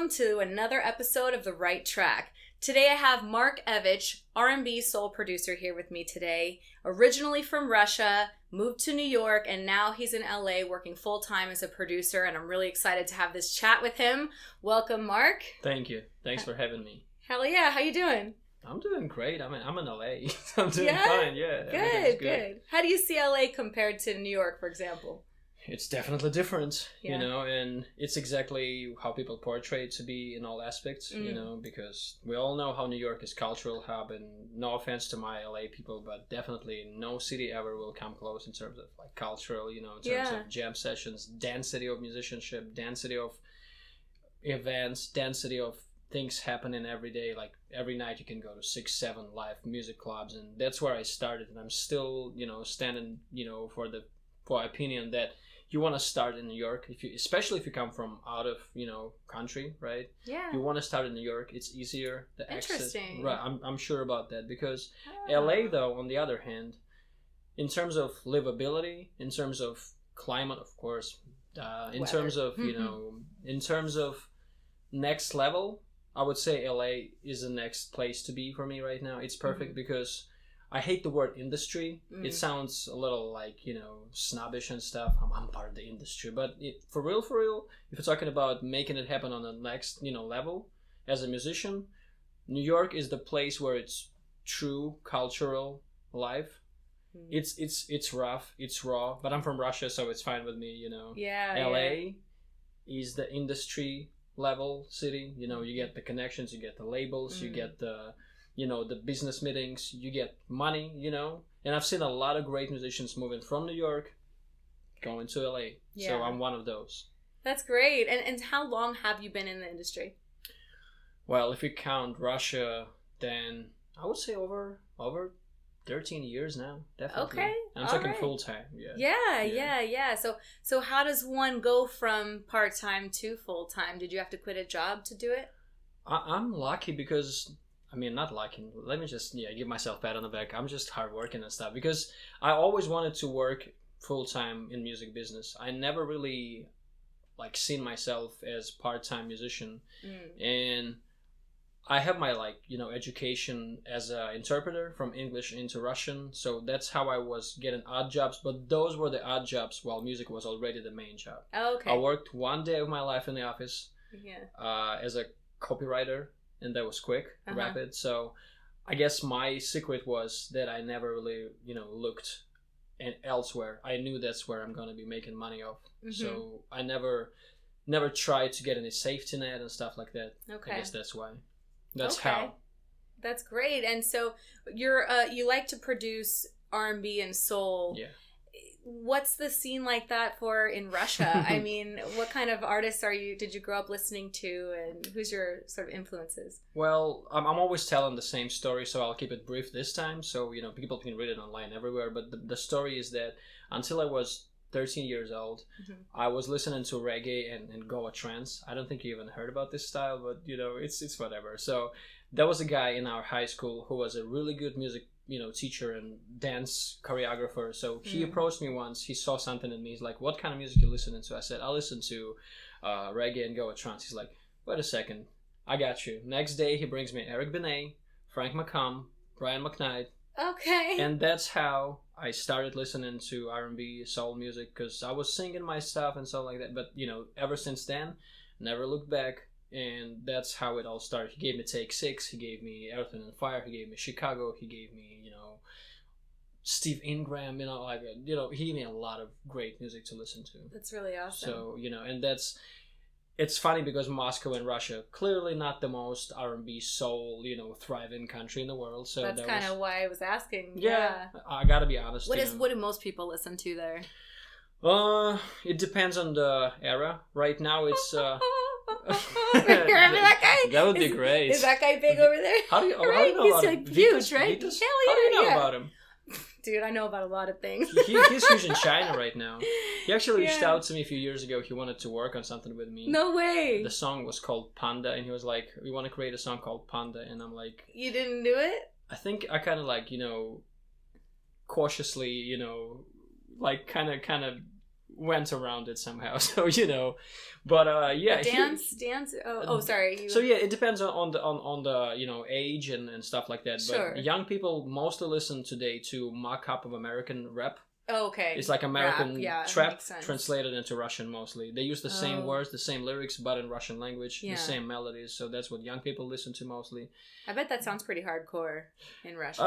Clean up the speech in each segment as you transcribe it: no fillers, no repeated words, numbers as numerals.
welcome to another episode of The Right Track. Today I have Mark Evich, R&B soul producer, here with me today. Originally from Russia, moved to New York, and now he's in LA working full-time as a producer, and I'm really excited to have this chat with him. Welcome, Mark. Thank you. Thanks for having me. Hell yeah, how you doing? I'm doing great. I'm in LA. I'm doing fine, yeah. Good. How do you see LA compared to New York, for example? It's definitely different, you know, and it's exactly how people portray it to be in all aspects, you know, because we all know how New York is cultural hub, and no offense to my LA people, but definitely no city ever will come close in terms of like cultural, you know, in terms of jam sessions, density of musicianship, density of events, density of things happening every day. Like every night you can go to 6-7 live music clubs, and that's where I started, and I'm still, you know, standing, you know, for opinion that you want to start in New York, especially if you come from out of, you know, country, right? Yeah. You want to start in New York. It's easier. The Interesting. Access, right. I'm sure about that, because LA, though, on the other hand, in terms of livability, in terms of climate, of course, in terms of, you know, in terms of next level, I would say LA is the next place to be for me right now. It's perfect because I hate the word industry. It sounds a little like, you know, snobbish and stuff. I'm part of the industry. But for real, if you're talking about making it happen on the next, you know, level as a musician, New York is the place where it's true cultural life. It's rough, it's raw, but I'm from Russia, so it's fine with me, you know. LA is the industry level city. You know, you get the connections, you get the labels, you get the, you know, the business meetings, you get money, you know. And I've seen a lot of great musicians moving from New York going to LA. So I'm one of those. That's great. And how long have you been in the industry? Well, if we count Russia, then I would say over 13 years now, definitely. Okay. I'm talking full time. Yeah. So how does one go from part-time to full-time? Did you have to quit a job to do it? I'm lucky because, I mean, not lucky. Let me just give myself a pat on the back. I'm just hardworking and stuff, because I always wanted to work full-time in music business. I never really like seen myself as part-time musician. And I have my, like, you know, education as an interpreter from English into Russian. So that's how I was getting odd jobs. But those were the odd jobs while music was already the main job. Okay. I worked one day of my life in the office as a copywriter, and that was quick, rapid. So I guess my secret was that I never really, you know, looked elsewhere. I knew that's where I'm going to be making money off. So I never tried to get any safety net and stuff like that. Okay. I guess that's why. That's how. That's great. And so you like to produce R&B and soul. Yeah. What's the scene like that for in Russia? I mean, what kind of artists did you grow up listening to, and who's your sort of influences? Well, I'm always telling the same story, so I'll keep it brief this time. So, you know, people can read it online everywhere. But the story is that until I was 13 years old, I was listening to reggae and Goa trance. I don't think you even heard about this style, but, you know, it's whatever. So there was a guy in our high school who was a really good music, you know, teacher and dance choreographer. So he approached me once. He saw something in me. He's like, "What kind of music you listening to?" I said, "I listen to reggae and Goa trance." He's like, "Wait a second, I got you." Next day, he brings me Eric Benet, Frank McComb, Brian McKnight. Okay. And that's how I started listening to R&B, soul music, because I was singing my stuff and stuff like that. But, you know, ever since then, never looked back. And that's how it all started. He gave me Take 6, he gave me Earth, Wind & Fire, he gave me Chicago, he gave me, you know, Steve Ingram, you know, like, you know, he gave me a lot of great music to listen to. That's really awesome. So, you know, and it's funny because Moscow and Russia, clearly not the most R&B soul, you know, thriving country in the world. So that's kind of why I was asking. Yeah, I gotta be honest. What do most people listen to there? It depends on the era. Right now, it's that guy? That would be great. Is that guy big over there? How do you know He's about like huge, right? Vitas? Hell yeah, How do you know about him? Dude, I know about a lot of things. He's huge in China right now. He actually reached out to me a few years ago. He wanted to work on something with me. No way. The song was called Panda, and he was like, "We want to create a song called Panda," and I'm like, "You didn't do it?" I think I kind of like, you know, cautiously, you know, like kind of went around it somehow. So but yeah, dance. Sorry. So yeah, it depends on the age and stuff like that. Sure. But young people mostly listen today to mock-up of American rap. Oh, okay. It's like American trap makes sense. Translated into Russian mostly. They use the same words, the same lyrics, but in Russian language, the same melodies. So that's what young people listen to mostly. I bet that sounds pretty hardcore in Russian.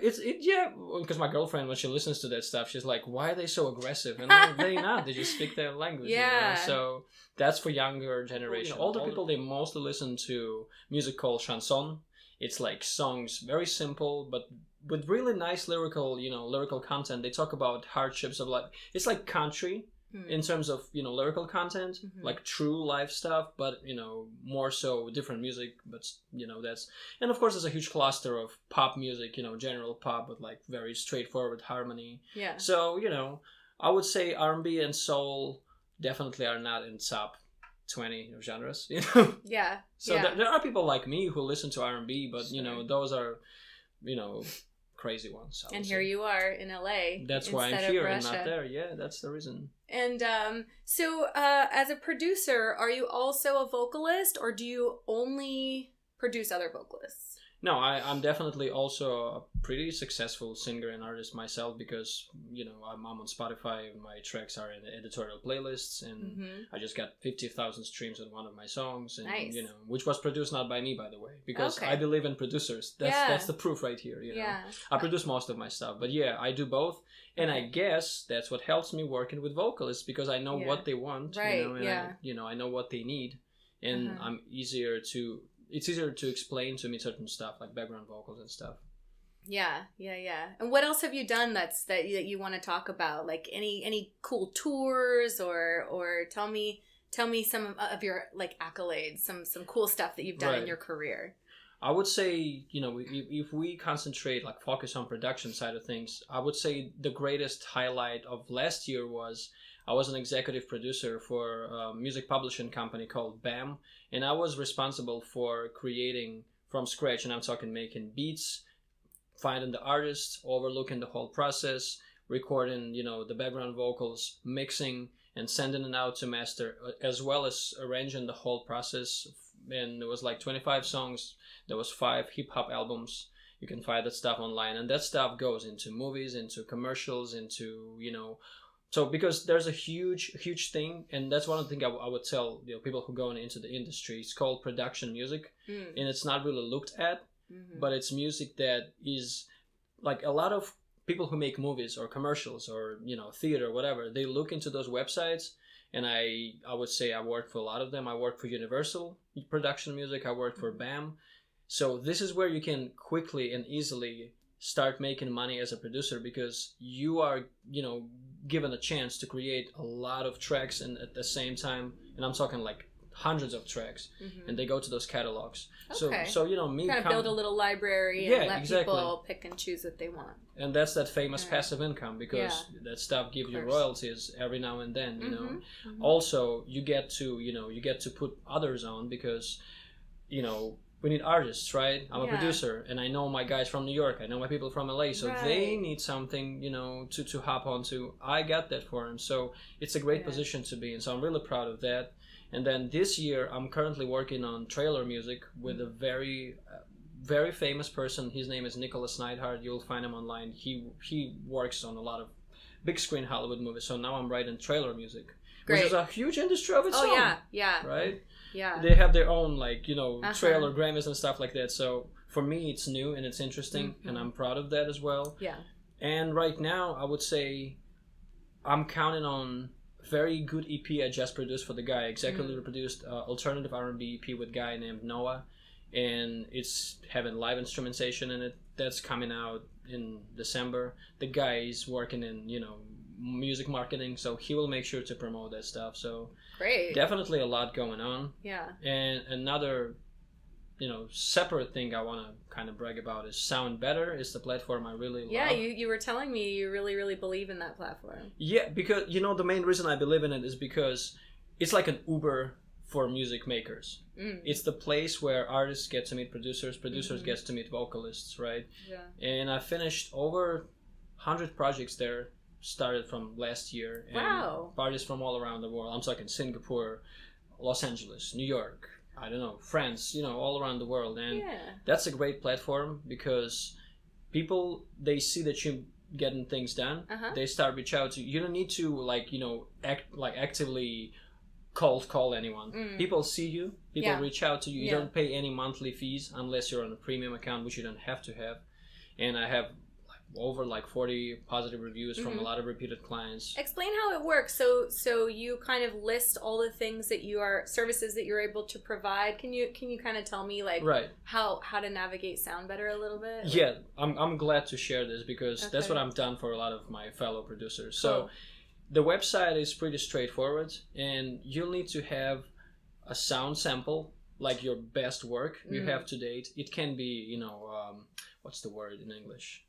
Because my girlfriend, when she listens to that stuff, she's like, "Why are they so aggressive?" And they're not. They just speak their language. Yeah. So that's for younger generation. Older people, they mostly listen to music called chanson. It's like songs, very simple, but with really nice lyrical content. They talk about hardships of life. It's like country in terms of, lyrical content, like true life stuff, but, more so different music. But, that's, and of course there's a huge cluster of pop music, general pop with like very straightforward harmony. Yeah. So, I would say R&B and soul definitely are not in top 20 genres, Yeah. So there are people like me who listen to R&B, but those are, crazy ones. And here you are in LA. That's why I'm here and not there. Yeah, that's the reason. And so as a producer, are you also a vocalist, or do you only produce other vocalists? No, I'm definitely also a pretty successful singer and artist myself because, I'm on Spotify. My tracks are in the editorial playlists, and I just got 50,000 streams on one of my songs, and nice. Which was produced not by me, by the way, because I believe in producers. That's the proof right here. I produce most of my stuff, but I do both, and I guess that's what helps me working with vocalists because I know what they want, right? I know what they need, and it's easier to explain to me certain stuff like background vocals and stuff. Yeah. And what else have you done that you want to talk about? Like any cool tours or tell me some of your like accolades, some cool stuff that you've done in your career. I would say, if we concentrate, like focus on production side of things, I would say the greatest highlight of last year was I was an executive producer for a music publishing company called BAM, and I was responsible for creating from scratch, and I'm talking making beats, finding the artist, overlooking the whole process, recording, the background vocals, mixing, and sending it out to master, as well as arranging the whole process. And there was like 25 songs. There was 5 hip-hop albums. You can find that stuff online, and that stuff goes into movies, into commercials, into, so because there's a huge thing, and that's one of the things I would tell people who go into the industry. It's called production music, and it's not really looked at, but it's music that is like a lot of people who make movies or commercials or theater or whatever. They look into those websites, and I would say I work for a lot of them. I work for Universal Production Music. I work for BAM. So this is where you can quickly and easily start making money as a producer because you are given a chance to create a lot of tracks and at the same time, and I'm talking like hundreds of tracks, and they go to those catalogs. Okay. So me kind of build a little library and let people pick and choose what they want. And that's that famous passive income because that stuff gives you royalties every now and then. Also, you get to put others on because we need artists, right? I'm a producer, and I know my guys from New York. I know my people from LA, so they need something, to hop onto. I got that for them, so it's a great position to be in. So I'm really proud of that. And then this year, I'm currently working on trailer music with a very, very famous person. His name is Nicholas Neidhart. You'll find him online. He works on a lot of big screen Hollywood movies. So now I'm writing trailer music, which is a huge industry of its own. Oh yeah, right. Yeah. They have their own trailer Grammys and stuff like that. So for me, it's new and it's interesting, and I'm proud of that as well. Yeah. And right now, I would say I'm counting on very good EP I just produced for the guy. Executively produced alternative R&B EP with a guy named Noah, and it's having live instrumentation in it. That's coming out in December. The guy is working in music marketing, so he will make sure to promote that stuff. So great, definitely a lot going on. Yeah. And another separate thing I want to kind of brag about is Sound Better. Is the platform I really love. Yeah, you were telling me you really believe in that platform. Yeah, because the main reason I believe in it is because it's like an Uber for music makers. It's the place where artists get to meet producers get to meet vocalists, right? Yeah. And I finished over 100 projects there started from last year. And wow. artists from all around the world. I'm talking Singapore, Los Angeles, New York, I don't know, France, all around the world. And that's a great platform because people, they see that you getting things done. They start reach out to you. You don't need to actively cold call anyone. People see you, people reach out to you. You don't pay any monthly fees unless you're on a premium account, which you don't have to have. And I have over 40 positive reviews from a lot of repeated clients. Explain how it works. So you kind of list all the things that services that you're able to provide. Can you kind of tell me how to navigate sound better a little bit? Yeah, I'm glad to share this because that's what I've done for a lot of my fellow producers. So the website is pretty straightforward, and you'll need to have a sound sample, like your best work you have to date. It can be, what's the word in English?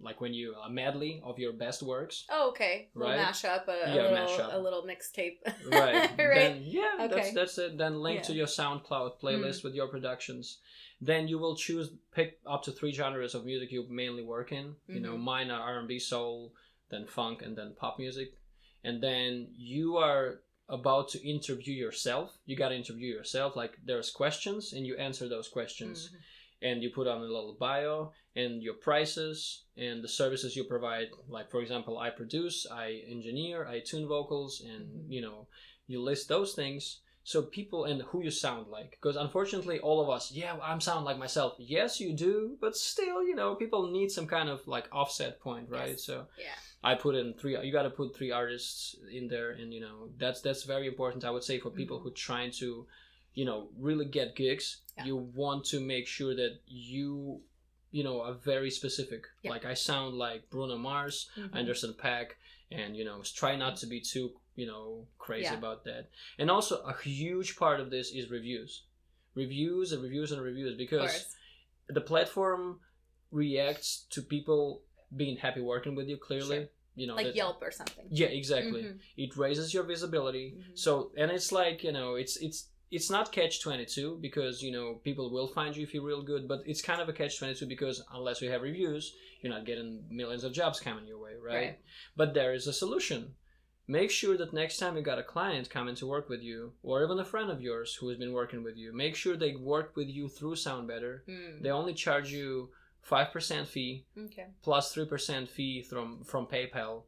Like when you a medley of your best works. Oh, okay. Right? Mashup, a little mixtape. Right. Right. Then, that's it. Then link to your SoundCloud playlist with your productions. Then you will pick up to 3 genres of music you mainly work in. Mine are R&B, soul, then funk, and then pop music. And then you are about to interview yourself. You got to interview yourself. Like there's questions, and you answer those questions. And you put on a little bio and your prices and the services you provide. Like, for example, I produce, I engineer, I tune vocals, and, you list those things. So people, and who you sound like. Because unfortunately, all of us, I sound like myself. Yes, you do. But still, people need some kind of offset point, right? Yes. So I put in 3, you got to put 3 artists in there. And, that's very important, I would say, for people who trying to, really get gigs. You want to make sure that you are very specific. Like I sound like Bruno Mars, Anderson .Paak, and try not to be too crazy about that. And also a huge part of this is reviews because the platform reacts to people being happy working with you. Clearly, like Yelp or something. Yeah, exactly. It raises your visibility. So, and it's it's not catch-22 because, people will find you if you're real good, but it's kind of a catch-22 because unless you have reviews, you're not getting millions of jobs coming your way, right? But there is a solution. Make sure that next time you got a client coming to work with you, or even a friend of yours who has been working with you, make sure they work with you through SoundBetter. They only charge you 5% fee plus 3% fee from PayPal.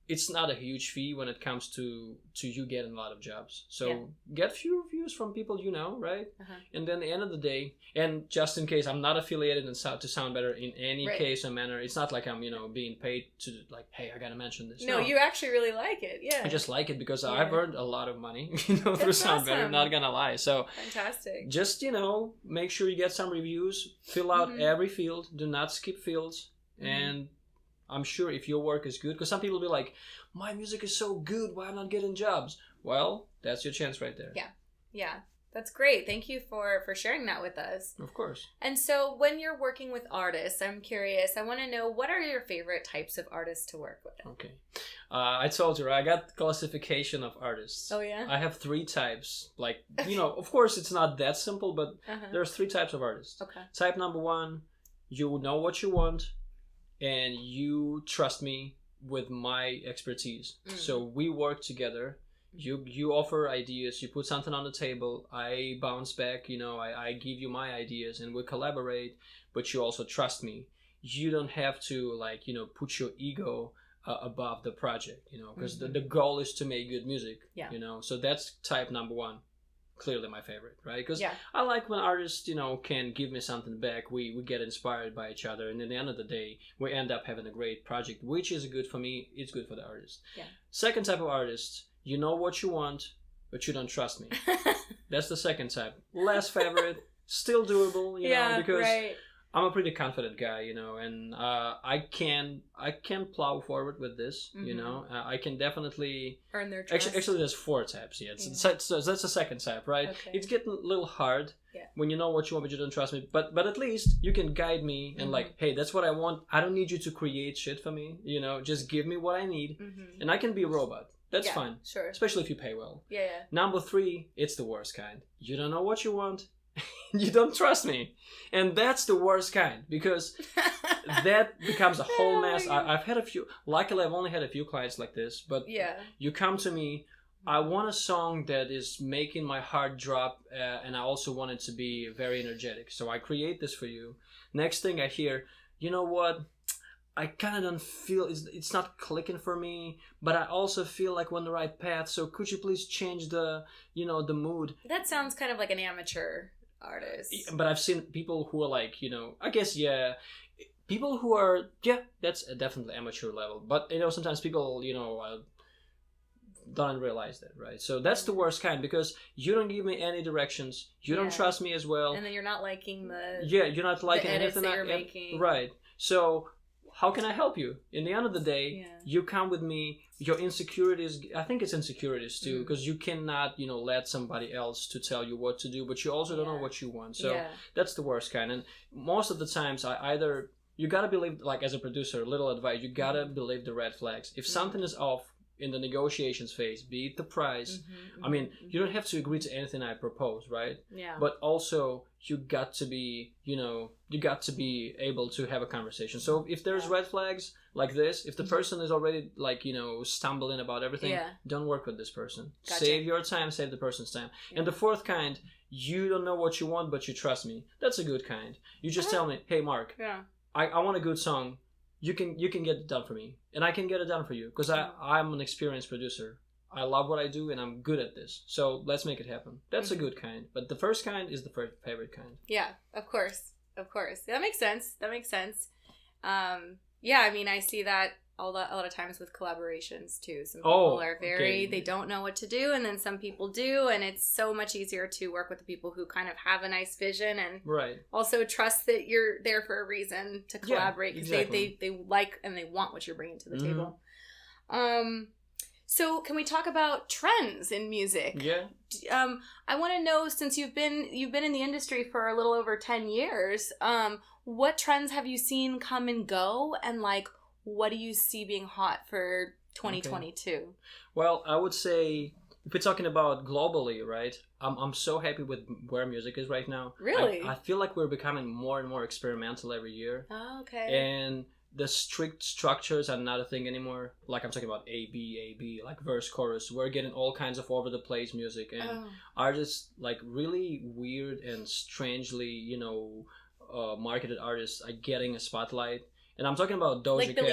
It's not a huge fee when it comes to you getting a lot of jobs. So get few reviews from people right? And then at the end of the day, and just in case, I'm not affiliated to SoundBetter in any case or manner. It's not like I'm, being paid to hey, I gotta mention this. No, you actually really like it. Yeah. I just like it because I've earned a lot of money, through SoundBetter. Awesome. Not gonna lie. So fantastic. Just, make sure you get some reviews, fill out every field, do not skip fields, and I'm sure if your work is good, because some people will be like, my music is so good, why am I not getting jobs? Well, that's your chance right there. Yeah. That's great. Thank you for sharing that with us. Of course. And so when you're working with artists, I'm curious, I want to know, what are your favorite types of artists to work with? Okay. I told you, I got classification of artists. Oh, yeah? I have 3 types. Of course, it's not that simple, but there's 3 types of artists. Okay. Type number 1, you know what you want, and you trust me with my expertise. So we work together. You offer ideas, you put something on the table, I bounce back, I give you my ideas, and we collaborate, but you also trust me. You don't have to put your ego above the project, because the goal is to make good music. So that's type number 1. Clearly my favorite, right? Because I like when artists, can give me something back. We get inspired by each other, and at the end of the day, we end up having a great project, which is good for me. It's good for the artist. Second type of artist, you know what you want, but you don't trust me. That's the second type. Less favorite, still doable, because I'm a pretty confident guy, and I can plow forward with this, I can definitely earn their trust. Actually, there's 4 types. So that's the second type, right? Okay. It's getting a little hard when you know what you want, but you don't trust me. But at least you can guide me and hey, that's what I want. I don't need you to create shit for me. Just give me what I need, and I can be a robot. That's fine. Sure. Especially if you pay well. Yeah. Number 3, it's the worst kind. You don't know what you want, You don't trust me. And that's the worst kind, because that becomes a whole mess. I've had a few, luckily I've only had a few clients like this, but you come to me, I want a song that is making my heart drop, and I also want it to be very energetic. So I create this for you. Next thing I hear, you know what? I kind of don't feel, it's not clicking for me, but I also feel like we're on the right path. So could you please change the mood? That sounds kind of like an amateur artist. But I've seen people who are like, I guess, people who are, that's definitely amateur level. But, sometimes people, don't realize that, right? So that's the worst kind, because you don't give me any directions. You don't trust me as well. And then you're not liking you're not liking anything that you're making. Right. So how can I help you? In the end of the day, you come with me. Your insecurities, I think it's insecurities too, because you cannot, let somebody else to tell you what to do, but you also don't know what you want. So that's the worst kind. And most of the times, you gotta believe, like as a producer, little advice, you gotta believe the red flags. If something is off in the negotiations phase, be it the price, I mean, you don't have to agree to anything I propose, right? Yeah. But also, you got to be, able to have a conversation. So if there's red flags like this, if the person is already stumbling about everything, don't work with this person. Gotcha. Save your time, save the person's time. And the fourth kind, you don't know what you want, but you trust me. That's a good kind. You just tell me, hey Mark, I want a good song. You can get it done for me, and I can get it done for you, because I'm an experienced producer. I love what I do, and I'm good at this. So let's make it happen. That's a good kind. But the first kind is the favorite kind. Yeah, of course. That makes sense. I mean, I see that a lot of times with collaborations too. Some people are they don't know what to do, and then some people do, and it's so much easier to work with the people who kind of have a nice vision and also trust that you're there for a reason to collaborate, because they like and they want what you're bringing to the table. So can we talk about trends in music? Yeah. I want to know, since you've been in the industry for a little over 10 years, what trends have you seen come and go, and what do you see being hot for 2022? Okay. Well, I would say, if we're talking about globally, right, I'm so happy with where music is right now. Really? I feel like we're becoming more and more experimental every year. Oh, okay. And the strict structures are not a thing anymore. Like, I'm talking about A-B, like verse, chorus. We're getting all kinds of over-the-place music. And artists, really weird and strangely, marketed artists are getting a spotlight. And I'm talking about Doja Cat. Billie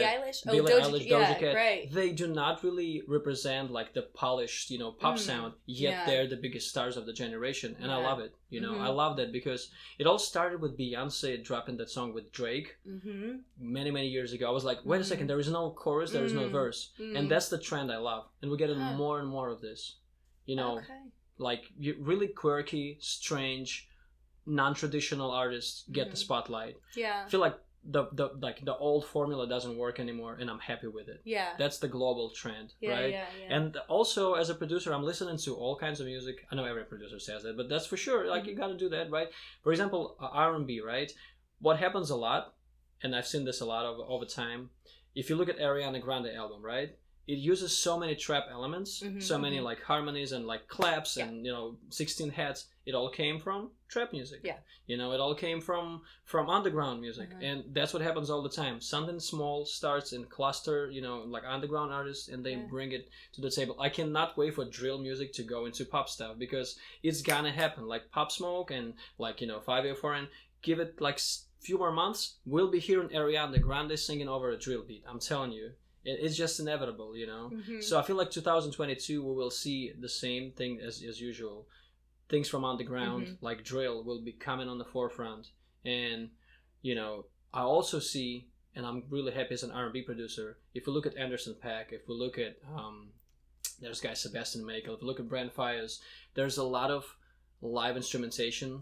Eilish? Doja Cat. Right. They do not really represent the polished, pop sound, yet they're the biggest stars of the generation. And I love it. I love that, because it all started with Beyonce dropping that song with Drake many, many years ago. I was like, wait a second, there is no chorus, there is no verse. And that's the trend I love. And we're getting more and more of this. Really quirky, strange, non-traditional artists get the spotlight. Yeah. I feel like the old formula doesn't work anymore, and I'm happy with it. Yeah. That's the global trend, right? Yeah. And also, as a producer, I'm listening to all kinds of music. I know every producer says that, but that's for sure. You got to do that, right? For example, R&B, right? What happens a lot, and I've seen this a lot over time, if you look at Ariana Grande album, right? It uses so many trap elements, so many harmonies and claps and 16 hats. It all came from trap music. Yeah. It all came from underground music, and that's what happens all the time. Something small starts in cluster, underground artists, and they bring it to the table. I cannot wait for drill music to go into pop stuff, because it's gonna happen. Pop Smoke and 584, and give it few more months, we'll be hearing Ariana Grande singing over a drill beat. I'm telling you. It's just inevitable, So I feel like 2022, we will see the same thing as usual. Things from underground, like drill, will be coming on the forefront. And, I also see, and I'm really happy as an R&B producer, if we look at Anderson .Paak, if we look at, there's guy Sebastian Michael, if we look at Brand Fires, there's a lot of live instrumentation.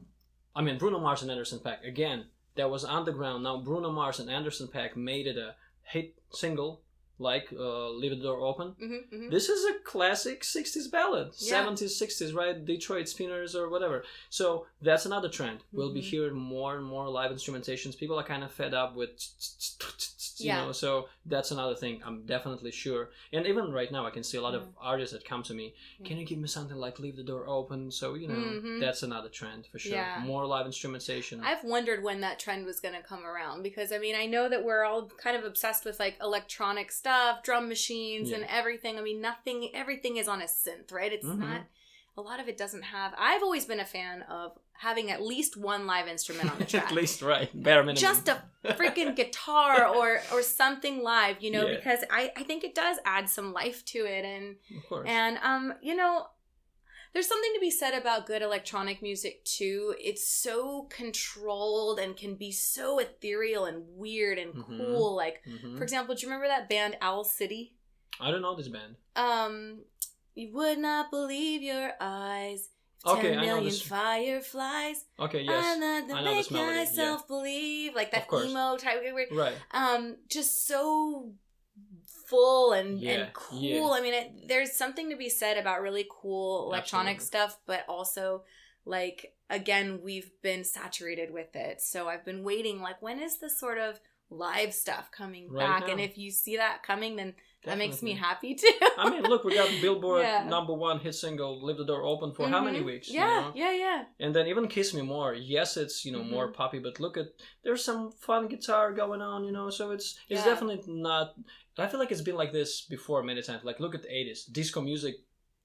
I mean, Bruno Mars and Anderson .Paak, again, that was underground. Now Bruno Mars and Anderson .Paak made it a hit single, Leave the Door Open. This is a classic 60s ballad. 70s, 60s, right? Detroit Spinners or whatever. So that's another trend. We'll be hearing more and more live instrumentations. People are kind of fed up with you know, so that's another thing I'm definitely sure. And even right now I can see a lot of artists that come to me, can you give me something like Leave the Door Open? So, you know, that's another trend for sure. More live instrumentation. I've wondered when that trend was going to come around, because I mean, I know that we're all kind of obsessed with like electronic stuff, drum machines and everything. I mean, everything is on a synth, right? It's not, a lot of it doesn't have. I've always been a fan of having at least one live instrument on the track. At least, right. Bare minimum. Just a freaking guitar or something live, you know, because I think it does add some life to it. And, of course. And, you know, there's something to be said about good electronic music too. It's so controlled and can be so ethereal and weird and cool. Like, for example, do you remember that band Owl City? I don't know this band. You would not believe your eyes. Okay, 10 million fireflies. Okay, yes. I'm not the I know this make melody. myself believe. Like that emo type of weird. Right. Just so full and cool. Yeah. I mean, there's something to be said about really cool electronic stuff, but also, like, again, we've been saturated with it. So I've been waiting, like, when is the sort of live stuff coming back? Now. And if you see that coming, then that makes me happy too. I mean, look, we got Billboard #1 hit single "Leave the Door Open" for how many weeks? Yeah, you know? yeah. And then even "Kiss Me More." Yes, it's, you know, more poppy, but look at, there's some fun guitar going on, you know. So it's definitely not. I feel like it's been like this before many times. Like, look at the 80s. Disco music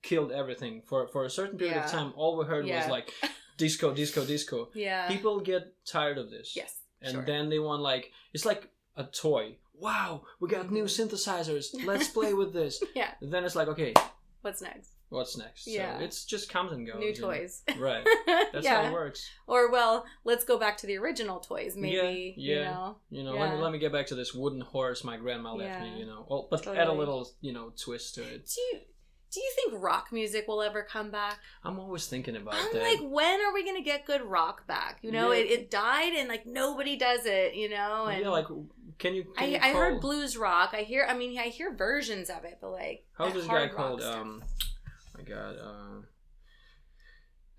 killed everything for a certain period of time. All we heard was like disco, disco, disco. Yeah. People get tired of this. Yes. And then they want, like, it's like a toy. Wow, we got new synthesizers. Let's play with this. And then it's like, okay, what's next? What's next? So it's just comes and goes. New toys. Know? Right. That's how it works. Or, well, let's go back to the original toys, maybe. You know. Let me get back to this wooden horse my grandma left me, you know. Well, but add a little, you know, twist to it. Do you think rock music will ever come back? I'm always thinking about I'm that. like, when are we going to get good rock back? You know, it died and, like, nobody does it, you know? And like, can you I heard blues rock. I hear versions of it, but, like, how's this guy called? My God,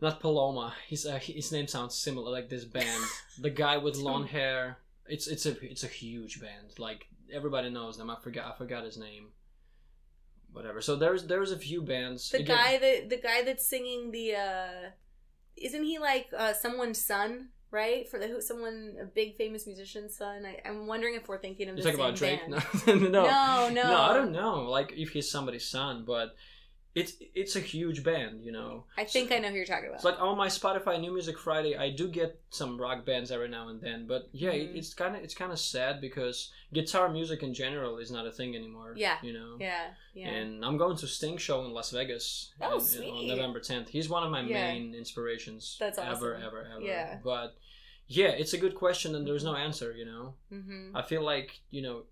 not Paloma. His name sounds similar, like this band. The guy with long hair. It's a huge band. Like, everybody knows them. I forgot his name. Whatever. So there's a few bands. The guy that's singing the isn't he like someone's son, right? For a big famous musician's son. I'm wondering if we're thinking of the same band. You're talking about Drake? No, no. I don't know. Like, if he's somebody's son, but it's a huge band, you know. I think I know who you're talking about. It's like on my Spotify New Music Friday, I do get some rock bands every now and then, but it's kind of sad because guitar music in general is not a thing anymore. Yeah, you know. Yeah. And I'm going to Sting show in Las Vegas on November 10th. He's one of my main inspirations. That's awesome. Ever. Yeah. But yeah, it's a good question, and there's no answer. You know. I feel like, you know,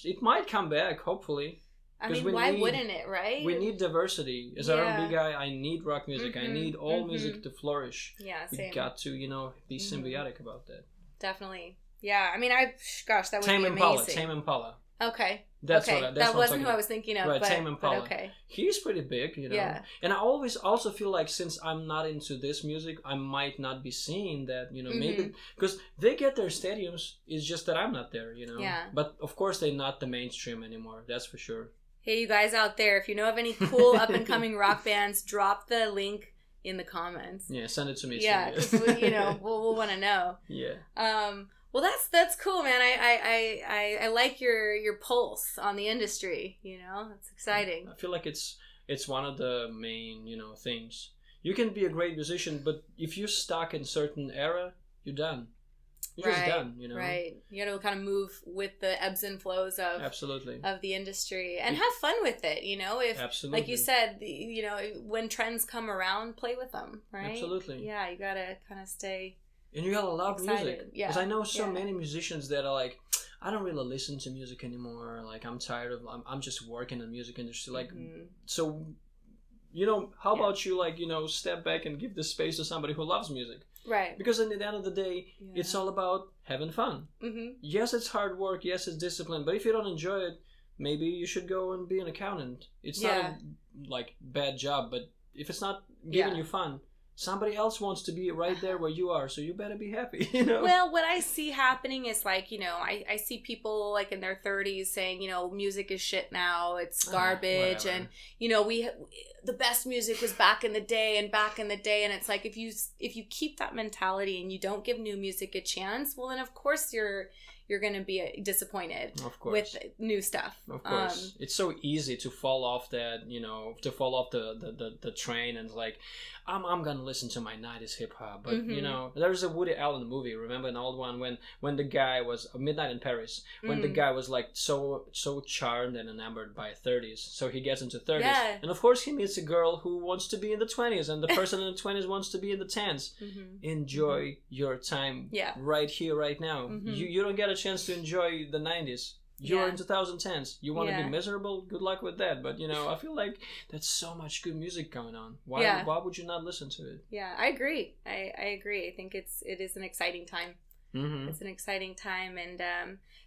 it might come back. Hopefully. I mean, why wouldn't it, right? We need diversity. As an R&B guy, I need rock music. I need all music to flourish. Yeah, same. We got to, you know, be symbiotic about that. Definitely. Yeah, I mean, that would be amazing. Tame Impala. Okay. That's that wasn't who I was thinking of. Right, but, Tame Impala. But okay. He's pretty big, you know. Yeah. And I always also feel like, since I'm not into this music, I might not be seeing that, you know, maybe because they get their stadiums. It's just that I'm not there, you know. Yeah. But of course, they're not the mainstream anymore. That's for sure. Hey, you guys out there, if you know of any cool up-and-coming rock bands, drop the link in the comments. Yeah, send it to me. Yeah, because you know, we'll want to know. Yeah. Well, that's cool, man. I like your pulse on the industry. You know, it's exciting. I feel like it's one of the main, you know, things. You can be a great musician, but if you're stuck in certain era, you're done. You're just done, you know. Right. You got to kind of move with the ebbs and flows of the industry and have fun with it, you know. If like you said, you know, when trends come around, play with them, right? Absolutely. Yeah, you got to kind of stay. And you got to love music. Yeah. Because I know so many musicians that are like, I don't really listen to music anymore. Like, I'm tired of. I'm just working in the music industry. Like, so. You know, how about you, like, you know, step back and give this space to somebody who loves music? Right. Because at the end of the day, it's all about having fun. Yes, it's hard work. Yes, it's discipline. But if you don't enjoy it, maybe you should go and be an accountant. It's not a, like, bad job. But if it's not giving you fun, somebody else wants to be right there where you are, so you better be happy. Well, what I see happening is like, I see people like in their 30s saying, music is shit now, it's garbage, and the best music was back in the day, and it's like if you keep that mentality and you don't give new music a chance, well then of course you're going to be disappointed with new stuff. Of course. It's so easy to fall off that, to fall off the train and like, I'm going to listen to my 90s hip hop. But, there's a Woody Allen movie, remember an old one when the guy was, Midnight in Paris, when the guy was like so charmed and enamored by 30s. So he gets into 30s. Yeah. And of course he meets a girl who wants to be in the 20s, and the person in the 20s wants to be in the 10s. Enjoy your time right here, right now. You don't get a chance to enjoy the 90s. You're in 2010s. You want to be miserable? Good luck with that. But I feel like there's so much good music going on. Why would you not listen to it? Yeah, I agree. I agree. I think it is an exciting time. It's an exciting time, and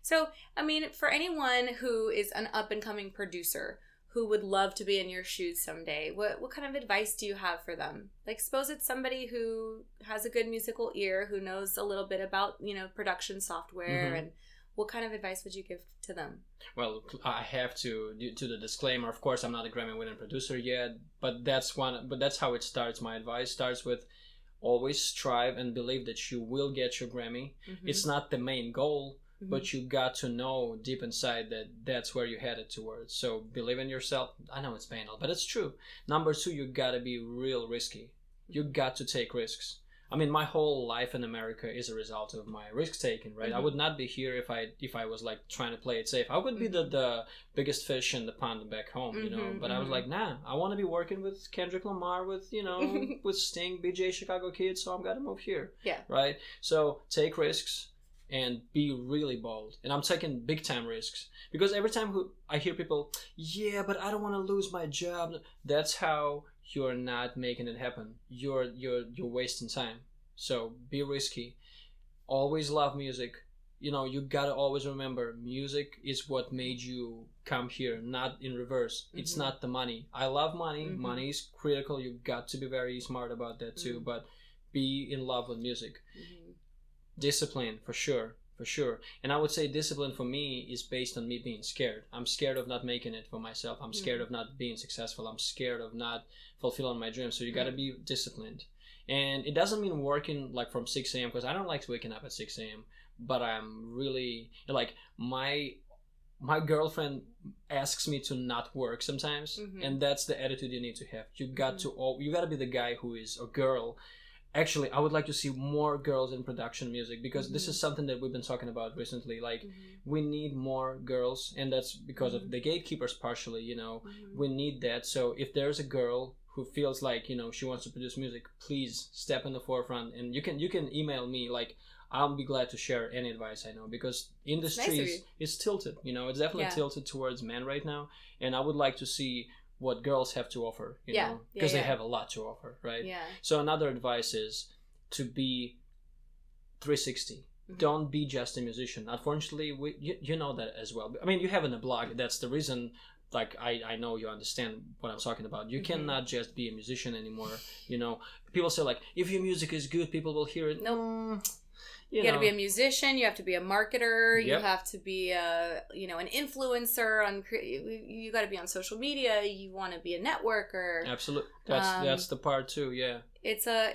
so I mean, for anyone who is an up and coming producer who would love to be in your shoes someday, what kind of advice do you have for them? Like, suppose it's somebody who has a good musical ear, who knows a little bit about, production software, and what kind of advice would you give to them? Well, I have to the disclaimer. Of course, I'm not a Grammy-winning producer yet, but that's how it starts. My advice starts with always strive and believe that you will get your Grammy. It's not the main goal, but you got to know deep inside that that's where you're headed towards. So believe in yourself. I know it's banal, but it's true. Number 2, you got to be real risky. You got to take risks. I mean, my whole life in America is a result of my risk taking, right? I would not be here if I was like trying to play it safe. I would be the biggest fish in the pond back home, But I was like, nah, I want to be working with Kendrick Lamar, with with Sting, BJ Chicago Kids, so I'm gonna move here. Yeah. Right. So take risks and be really bold. And I'm taking big time risks because every time I hear people, yeah, but I don't want to lose my job. That's how you're not making it happen. You're wasting time. So be risky. Always love music. You gotta always remember, music is what made you come here, not in reverse. It's not the money. I love money. Money is critical. You got to be very smart about that too. But be in love with music. Discipline, for sure. And I would say discipline for me is based on me being scared. I'm scared of not making it for myself. I'm scared of not being successful. I'm scared of not fulfilling my dreams. So you got to be disciplined. And it doesn't mean working like from 6 a.m. because I don't like waking up at 6 a.m. But I'm really like my girlfriend asks me to not work sometimes. And that's the attitude you need to have. You got to be the guy who is a girl. Actually, I would like to see more girls in production music because this is something that we've been talking about recently. Like, we need more girls, and that's because of the gatekeepers partially, We need that. So if there's a girl who feels like, she wants to produce music, please step in the forefront. And you can email me, like, I'll be glad to share any advice I know because industry is tilted, it's definitely tilted towards men right now. And I would like to see what girls have to offer, because they have a lot to offer, right? Yeah. So another advice is to be 360. Don't be just a musician. Unfortunately, you know that as well. I mean, you have in a blog. That's the reason. Like I know you understand what I'm talking about. You cannot just be a musician anymore. People say like, if your music is good, people will hear it. No. You got to be a musician. You have to be a marketer. You have to be an influencer. You got to be on social media. You want to be a networker. Absolutely, that's the part too. Yeah, they're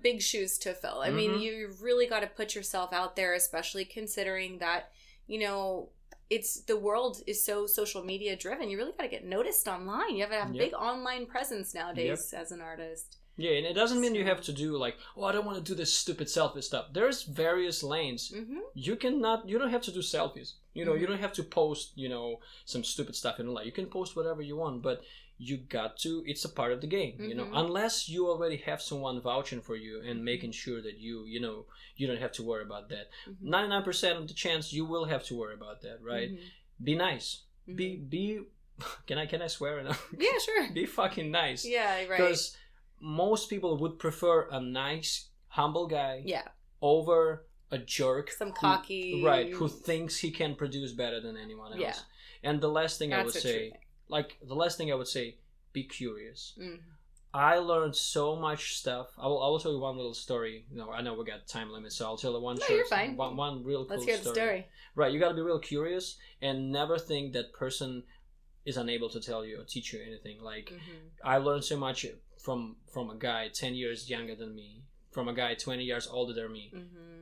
big shoes to fill. I mean, you really got to put yourself out there, especially considering that the world is so social media driven. You really got to get noticed online. You have to have a big online presence nowadays as an artist. Yeah, and it doesn't mean you have to do like, I don't want to do this stupid selfie stuff. There's various lanes. You don't have to do selfies. You don't have to post, some stupid stuff in life. You can post whatever you want, but you got to, it's a part of the game, unless you already have someone vouching for you and making sure that you don't have to worry about that. 99% of the chance you will have to worry about that, right? Be nice. Be, can I swear enough? Yeah, sure. Be fucking nice. Yeah, right. Because most people would prefer a nice, humble guy over a jerk. Some cocky. Who thinks he can produce better than anyone else. Yeah. And the last thing I would say, be curious. I learned so much stuff. I will tell you one little story. I know we got time limits, so I'll tell you one. No, you're fine. One real cool Let's hear the story. Right, you got to be real curious and never think that person is unable to tell you or teach you anything. Like, I learned so much from a guy 10 years younger than me, from a guy 20 years older than me.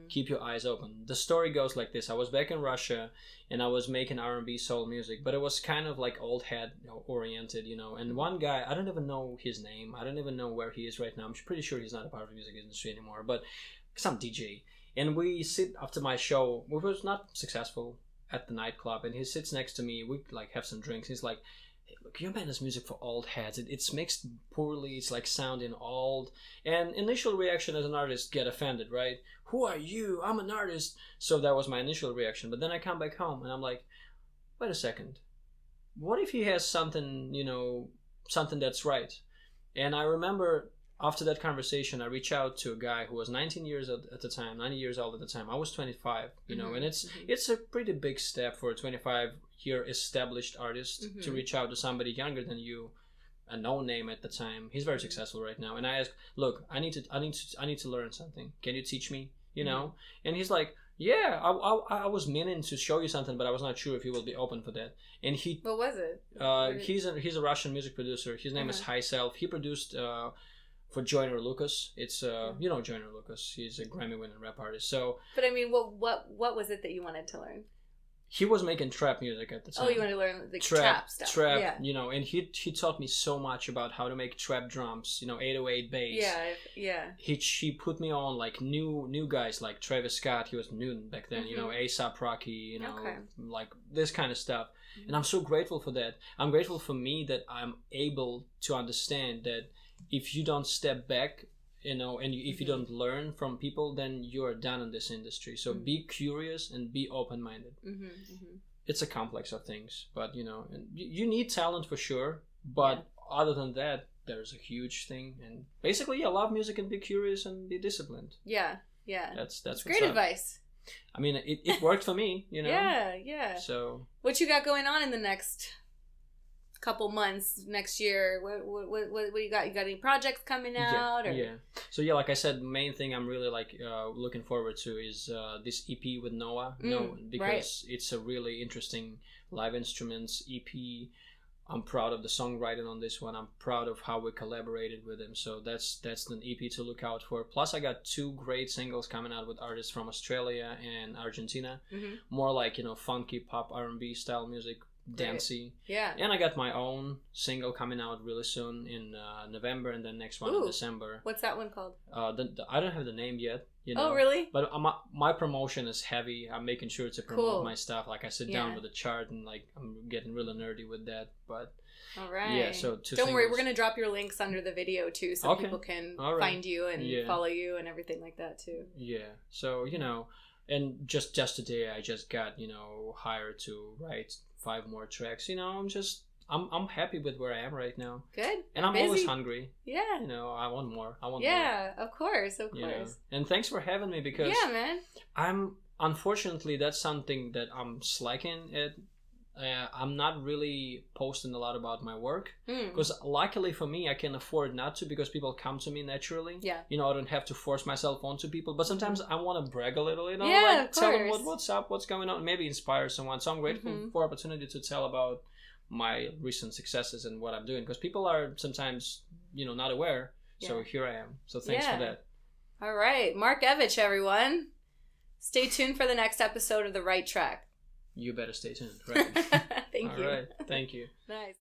Keep your eyes open. The story goes like this. I was back in Russia and I was making R&B soul music, but it was kind of like old head oriented, and one guy, I don't even know his name. I don't even know where he is right now. I'm pretty sure he's not a part of the music industry anymore, but some DJ. And we sit after my show, which was not successful, at the nightclub, and he sits next to me. We like have some drinks. He's like, "Hey, look, you made this music for old heads. It's mixed poorly. It's like sounding old." And initial reaction as an artist, get offended, right? Who are you? I'm an artist. So that was my initial reaction. But then I come back home and I'm like, wait a second. What if he has something, something that's right? And I remember after that conversation, I reached out to a guy who was 19 years at the time, 90 years old at the time. I was 25, and it's a pretty big step for a 25-year established artist to reach out to somebody younger than you, a no-name at the time. He's very successful right now. And I asked, look, I need to learn something. Can you teach me? And he's like, yeah, I was meaning to show you something, but I was not sure if he will be open for that. And he, what was it? He's a Russian music producer. His name is High Self. He produced for Joyner Lucas. It's Joyner Lucas. He's a Grammy-winning rap artist. So, but I mean, what was it that you wanted to learn? He was making trap music at the time. Oh, you wanted to learn the trap stuff. Trap, and he taught me so much about how to make trap drums, 808 bass. Yeah. He put me on like new guys like Travis Scott. He was new back then, A$AP Rocky, like this kind of stuff. And I'm so grateful for that. I'm grateful for me that I'm able to understand that if you don't step back, if you don't learn from people, then you're done in this industry. So be curious and be open-minded. It's a complex of things, but and you need talent for sure. But other than that, there's a huge thing. And basically, love music and be curious and be disciplined. Yeah. That's great advice. I mean, it worked for me. Yeah. So what you got going on in the next couple months, next year? What you got? You got any projects coming out? So like I said, the main thing I'm really looking forward to is this EP with Noah. Because it's a really interesting live instruments EP. I'm proud of the songwriting on this one. I'm proud of how we collaborated with him. So that's an EP to look out for. Plus, I got 2 great singles coming out with artists from Australia and Argentina. More like funky pop R&B style music. Dancey. Yeah. And I got my own single coming out really soon in November, and then next one in December. What's that one called? I don't have the name yet. Oh, really? But my promotion is heavy. I'm making sure to promote my stuff. Like I sit down with a chart and I'm getting really nerdy with that. But all right. Yeah. So don't worry, we're gonna drop your links under the video too, so people can find you and follow you and everything like that too. Yeah. So and just today I just got hired to write 5 more tracks. I'm happy with where I am right now. Good. And I'm always hungry. Yeah. I want more. More. Yeah, of course. And thanks for having me, because man. Unfortunately, that's something that I'm slacking at. I'm not really posting a lot about my work, because luckily for me, I can afford not to, because people come to me naturally. Yeah. I don't have to force myself onto people, but sometimes I want to brag a little, tell them what's up, what's going on, maybe inspire someone. So I'm grateful for opportunity to tell about my recent successes and what I'm doing, because people are sometimes, not aware. Yeah. So here I am. So thanks for that. All right. Mark Evich, everyone. Stay tuned for the next episode of The Right Track. You better stay tuned, right? Thank you. All right. Thank you. Nice.